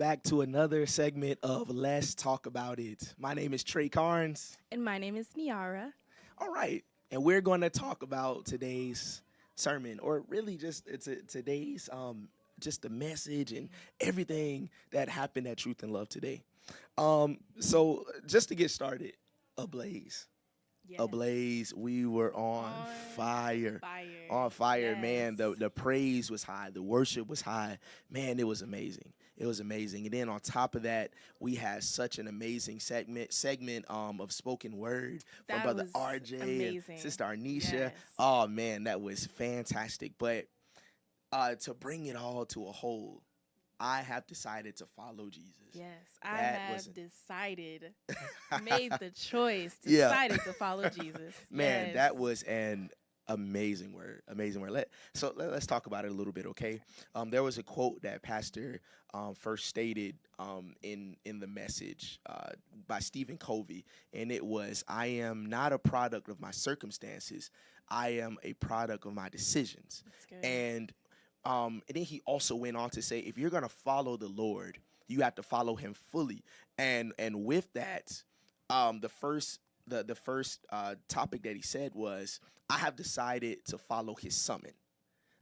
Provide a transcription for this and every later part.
back to another segment of Let's Talk About It. My name is Trey Carnes. And my name is Niara. All right, and we're going to talk about today's sermon, or really just today's just the message and everything that happened at Truth and Love today. So just to get started, Ablaze. Yes. Ablaze, we were on fire. On fire, man. Yes. The praise was high, the worship was high. Man, it was amazing. It was amazing. And then on top of that, we had such an amazing segment of spoken word from That Brother was RJ amazing. and Sister Arnisha. Yes. Oh man, that was fantastic. But to bring it all to a whole, I have decided to follow Jesus. Yes, That I have was- decided, made the choice, Yeah. decided to follow Jesus. Man, Yes. that was an amazing word. Amazing word. Let's talk about it a little bit, okay? There was a quote that Pastor first stated in the message by Stephen Cobie, and it was, "I am not a product of my circumstances. I am a product of my decisions." That's good. And then he also went on to say, if you're gonna follow the Lord, you have to follow Him fully. And with that, the first topic that he said was, I have decided to follow His summon.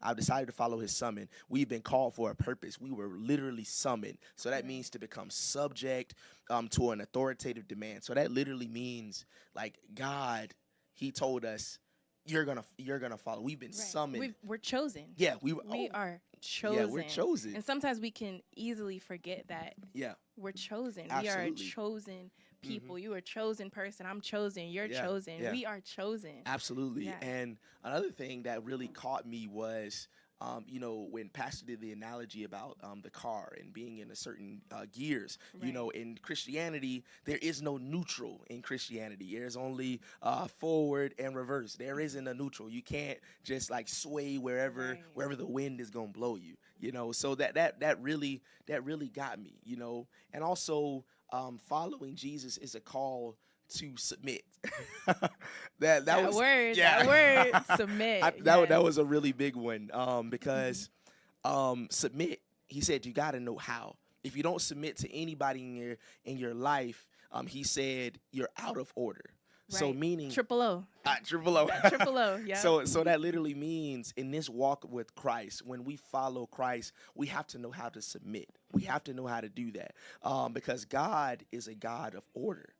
I've decided to follow His summon. We've been called for a purpose. We were literally summoned. So that means to become subject to an authoritative demand. So that literally means, like, God, He told us, you're gonna follow. We've been Right. summoned. We're chosen. Yeah, We are chosen. Yeah, we're chosen. And sometimes we can easily forget that Yeah, we're chosen. We Absolutely. are a chosen people. You are a chosen person. I'm chosen. You're Yeah, chosen. yeah. We are chosen. absolutely. Yeah. And another thing that really caught me was, when Pastor did the analogy about the car and being in a certain gears. Right. In Christianity, there is no neutral in Christianity. There's only forward and reverse. There isn't a neutral. You can't just like sway wherever the wind is gonna blow you. So that really got me. And also following Jesus is a call to submit. that was word. yeah. That word. Submit. That yes. was a really big one because submit. He said you got to know how. If you don't submit to anybody in your life, he said you're out of order. So Right. meaning Triple O. triple O. Triple O. Yeah. So that literally means in this walk with Christ, when we follow Christ, we have to know how to submit. We have to know how to do that because God is a God of order.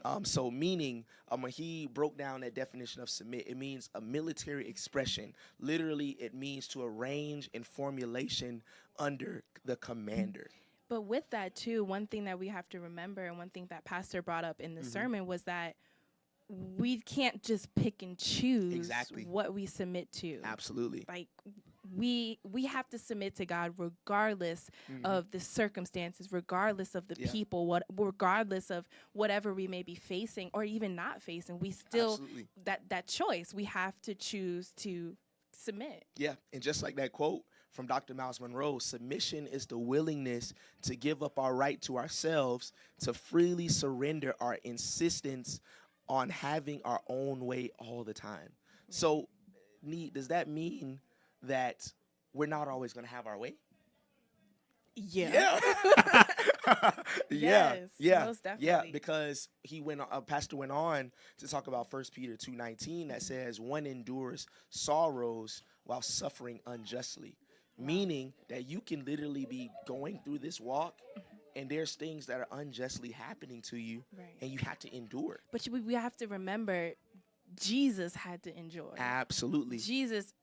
Right. So meaning when he broke down that definition of submit, it means a military expression. Literally, it means to arrange in formulation under the commander. But with that too, one thing that we have to remember, and one thing that Pastor brought up in the sermon was that we can't just pick and choose Exactly. what we submit to. Absolutely. Like we have to submit to God regardless of the circumstances, regardless of the Yeah. people, regardless of whatever we may be facing or even not facing. We still Absolutely. that choice. We have to choose to submit. Yeah, and just like that quote from Dr. Miles Monroe, submission is the willingness to give up our right to ourselves, to freely surrender our insistence on having our own way all the time. So, does that mean that we're not always going to have our way? Yeah. Yes, yeah, most yeah. definitely. Because Pastor went on to talk about 1 Peter 2:19 that says, "One endures sorrows while suffering unjustly," meaning that you can literally be going through this walk, and there's things that are unjustly happening to you, Right. and you have to endure. But we have to remember Jesus had to endure. Absolutely. Jesus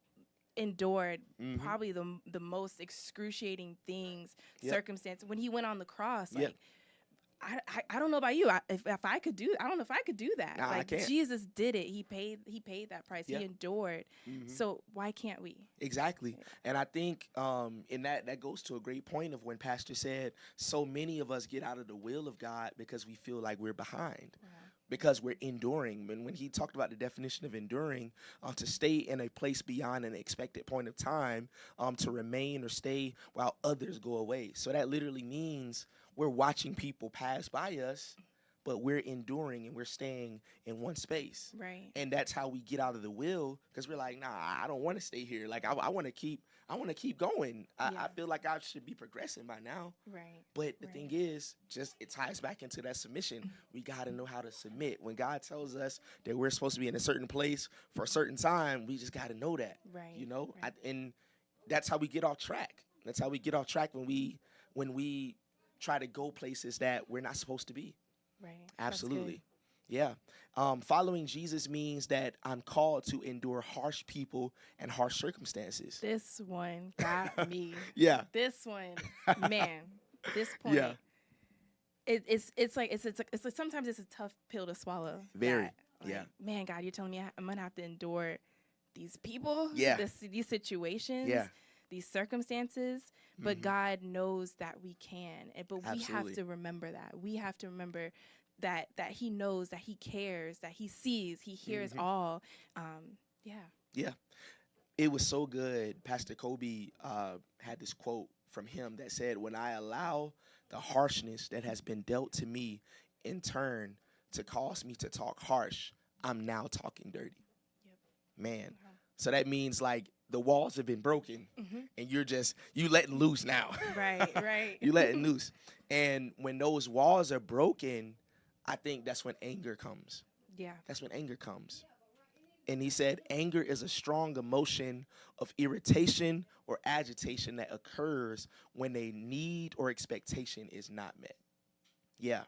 endured probably the most excruciating things, Yep. circumstances when he went on the cross. Yep. Like I don't know about you. If I could do, I don't know if I could do that. Nah, I like can't. Jesus did it. He paid that price. Yeah. He endured. So why can't we? Exactly. And I think in that goes to a great point of when Pastor said so many of us get out of the will of God because we feel like we're behind. Because we're enduring. And when he talked about the definition of enduring, to stay in a place beyond an expected point of time, to remain or stay while others go away. So that literally means we're watching people pass by us, but we're enduring and we're staying in one space. Right. And that's how we get out of the will, because we're like, nah, I don't want to stay here. Like I want to keep going. I feel like I should be progressing by now. Right. But the thing is, just it ties back into that submission. We got to know how to submit. When God tells us that we're supposed to be in a certain place for a certain time, we just got to know that. Right. You know, Right. and that's how we get off track. That's how we get off track when we try to go places that we're not supposed to be. Right. Absolutely. Yeah. Following Jesus means that I'm called to endure harsh people and harsh circumstances. This one got me. Yeah. This one, man. This point. Yeah. It's like sometimes it's a tough pill to swallow. Very. That, like, Yeah. Man, God, you're telling me I'm gonna have to endure these people. Yeah. These situations. Yeah. These circumstances. But God knows that we can. But we have Absolutely. to remember that. We have to remember that He knows, that He cares, that He sees, He hears all. Yeah. Yeah. It was so good. Pastor Cobie had this quote from him that said, when I allow the harshness that has been dealt to me in turn to cause me to talk harsh, I'm now talking dirty. Yep. Man. Wow. So that means like the walls have been broken and you letting loose now. Right. You letting loose. And when those walls are broken, I think that's when anger comes. Yeah. That's when anger comes. And he said, anger is a strong emotion of irritation or agitation that occurs when a need or expectation is not met. Yeah.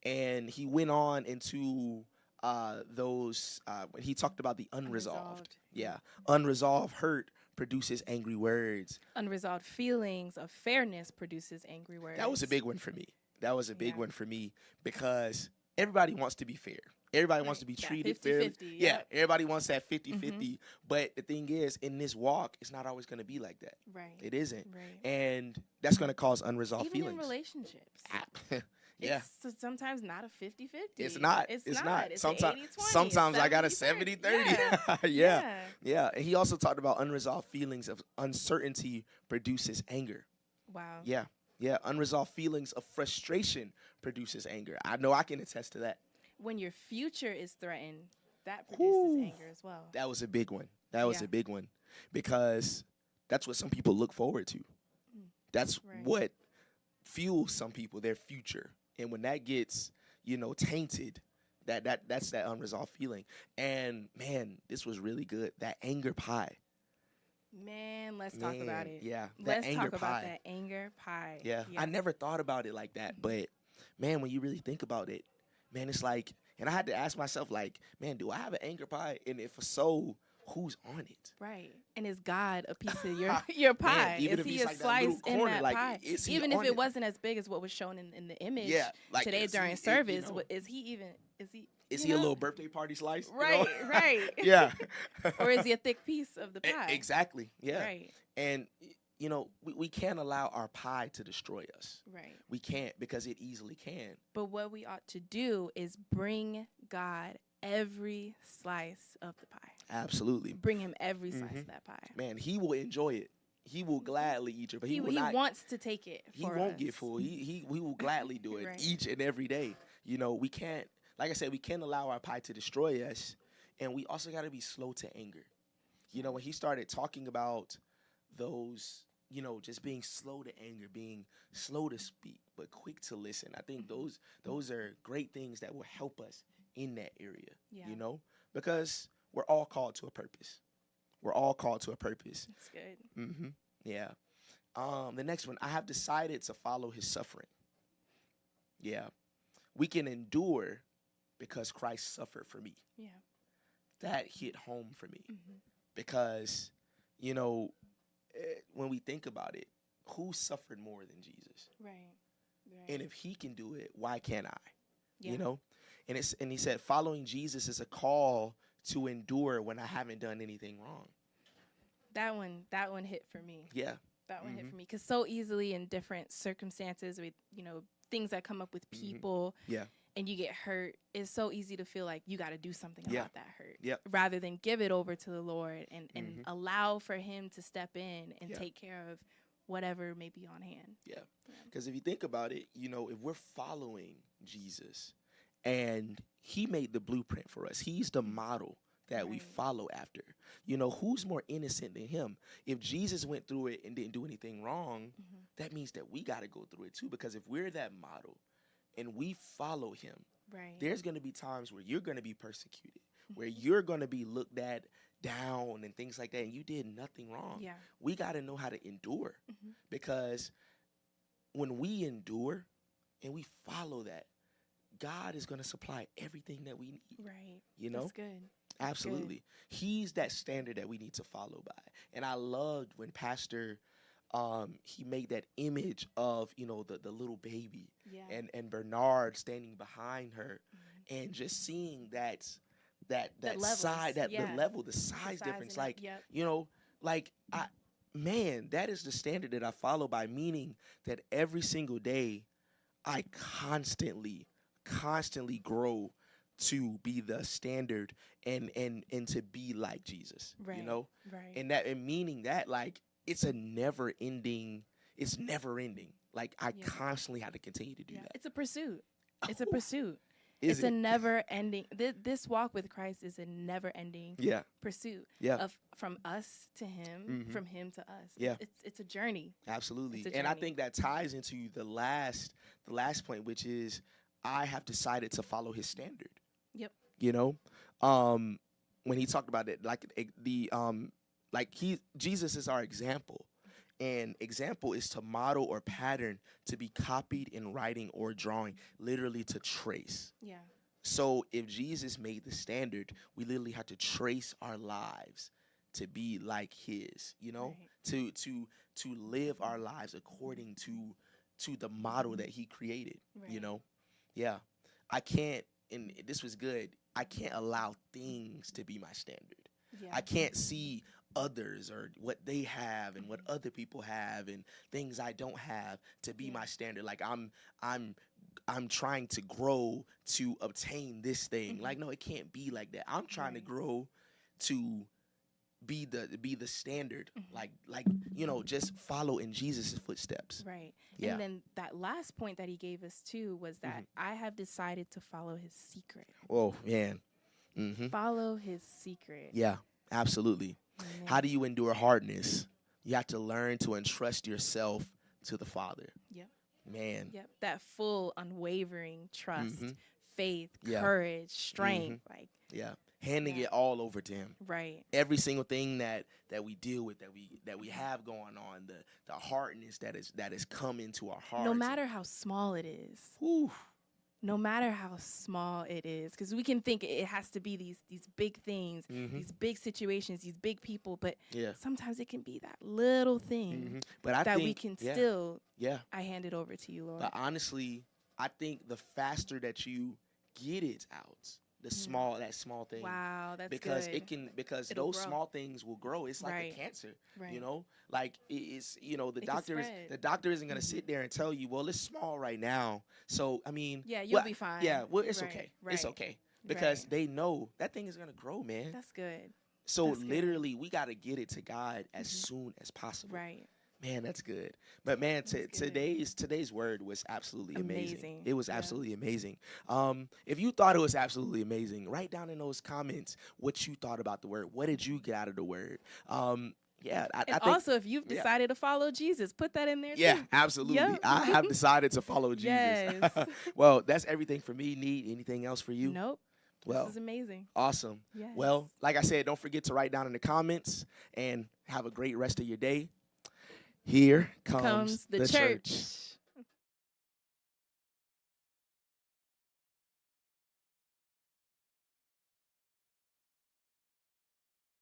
And he went on into when he talked about the unresolved. Yeah. Unresolved hurt produces angry words. Unresolved feelings of fairness produces angry words. That was a big one for me. That was a big one for me because everybody wants to be fair. Everybody wants to be treated fairly. 50-50, Yeah, everybody wants that 50-50. But the thing is, in this walk, it's not always going to be like that. Right. It isn't. Right. And that's going to cause unresolved Even feelings. in relationships. Yeah. It's sometimes not a 50-50. It's not. It's not. not. It's sometimes, 80-20. sometimes I got a 70-30. 70-30. Yeah. Yeah. And he also talked about unresolved feelings of uncertainty produces anger. Wow. Yeah. Yeah. Unresolved feelings of frustration produces anger. I know I can attest to that. When your future is threatened, that produces anger as well. That was a big one. That was a big one. Because that's what some people look forward to. That's what fuels some people, their future. And when that gets, tainted, that's that unresolved feeling. And man, this was really good. That anger pie. Man, let's talk about it. Yeah. Let's anger talk pie. about that anger pie. Yeah. I never thought about it like that. But man, when you really think about it, man, it's like, and I had to ask myself, like, man, do I have an anger pie? And if so, who's on it? Right. And is God a piece of your pie? Man, even is if he he's a like that slice little in corner, that like, pie? is he Even if on it it? wasn't as big as what was shown in the image today is during he, service, is he is he a little birthday party slice? Right, right. Yeah. Or is he a thick piece of the pie? Exactly. Yeah. Right. And we can't allow our pie to destroy us. Right. We can't, because it easily can. But what we ought to do is bring God every slice of the pie. Absolutely. Bring him every slice of that pie. Man, he will enjoy it. He will gladly eat it, but he will he not. wants to take it. He won't get full. He will gladly do it Right. each and every day. We can't, like I said, we can't allow our pie to destroy us, and we also got to be slow to anger. When he started talking about those, just being slow to anger, being slow to speak, but quick to listen. I think those are great things that will help us in that area. Yeah. Because we're all called to a purpose. We're all called to a purpose. That's good. Yeah. The next one, I have decided to follow his suffering. Yeah. We can endure because Christ suffered for me. Yeah. That hit home for me. Because, when we think about it, who suffered more than Jesus? Right. And if he can do it, why can't I? Yeah. And he said, following Jesus is a call to endure when I haven't done anything wrong. That one hit for me. Yeah. That one hit for me, because so easily in different circumstances with things that come up with people. Yeah. And you get hurt, it's so easy to feel like you got to do something about that hurt. Yep. Rather than give it over to the Lord and allow for him to step in and take care of whatever may be on hand. Yeah. Because if you think about it, if we're following Jesus, and he made the blueprint for us. He's the model that we Right. follow after. You know, who's more innocent than him? If Jesus went through it and didn't do anything wrong, Mhm. that means that we got to go through it too. Because if we're that model and we follow him, Right. there's going to be times where you're going to be persecuted, where Mhm. you're going to be looked at down and things like that, and you did nothing wrong. Yeah. We got to know how to endure, Mhm. because when we endure and we follow that, God is going to supply everything that we need. Right. You know? That's good. That's good. Absolutely. He's that standard that we need to follow by. And I loved when Pastor he made that image of, you know, the little baby Yeah. and Bernard standing behind her, Mhm. and just seeing that levels, side, the yeah. level, the The size size difference. and Like, yep. you know, like man, that is the standard that I follow by, meaning that every single day I constantly grow to be the standard and to be like Jesus. Right. You know? Right. And meaning that, like, it's never ending. Like, I Yeah. constantly have to continue to do Yeah. that. It's a pursuit. It's a Oh, pursuit. is It's a it? never ending. This walk with Christ is a never ending Yeah. pursuit Yeah. of from us to him, Mhm. from him to us. Yeah. It's a journey. Absolutely. It's a And I journey. think that ties into the last point, which is I have decided to follow his standard. Yep. You know? When he talked about it, like Jesus is our example. And example is to model or pattern, to be copied in writing or drawing, literally to trace. Yeah. So if Jesus made the standard, we literally have to trace our lives to be like his, you know, Right. to live our lives according to the model that he created, you Right. know. Yeah. I can't, and this was good, I can't allow things to be my standard. Yeah. I can't see others or what they have and what other people have and things I don't have to be Yeah. my standard. Like I'm trying to grow to obtain this thing. Mhm. Like, no, it can't be like that. I'm trying to Right. grow to be the standard. Mhm. Like, you know, just follow in Jesus' footsteps. Right. Yeah. And then that last point that he gave us too was that Mhm. I have decided to follow his secret. Oh man. Mm-hmm. Follow his secret. Yeah, absolutely. Amen. How do you endure hardness? You have to learn to entrust yourself to the Father. Yep. Man. Yep. That full unwavering trust, Mhm. faith, Yeah. courage, strength. Like, Yeah. Handing Yeah. it all over to him. right. Every single thing that we deal with, that we have going on, the hardness that is come into our hearts. No matter how small it is. Whew. No matter how small it is. Because we can think it has to be these big things, Mhm. these big situations, these big people. But Yeah. sometimes it can be that little thing Mhm. But I that think we can yeah, still, yeah. I hand it over to you, Lord. But honestly, I think the faster that you get it out, that small thing. Wow, that's Because good. because It'll those grow. small things will grow. It's like Right. a cancer, Right. you know. Like it's, you know, the It can doctor spread. isn't gonna Mhm. sit there and tell you, well, it's small right now. So I mean, Yeah, you'll well, be fine. yeah, well, it's Right, okay. right, It's okay because right. they know that thing is gonna grow, man. That's good. So that's good. literally, we gotta get it to God as Mhm. soon as possible. Right. Man, that's good. But man, That's good. today's word was absolutely amazing. Amazing. It was Yeah. absolutely amazing. If you thought it was absolutely amazing, write down in those comments what you thought about the word. What did you get out of the word? Yeah, I And think. also, if you've yeah. decided to follow Jesus, put that in there Yeah, too. absolutely. Yep. I have decided to follow Jesus. Yes. Well, that's everything for me. Need anything else for you? Nope. Well, This is amazing. awesome. Yes. Well, like I said, don't forget to write down in the comments and have a great rest of your day. Here comes the the church. church.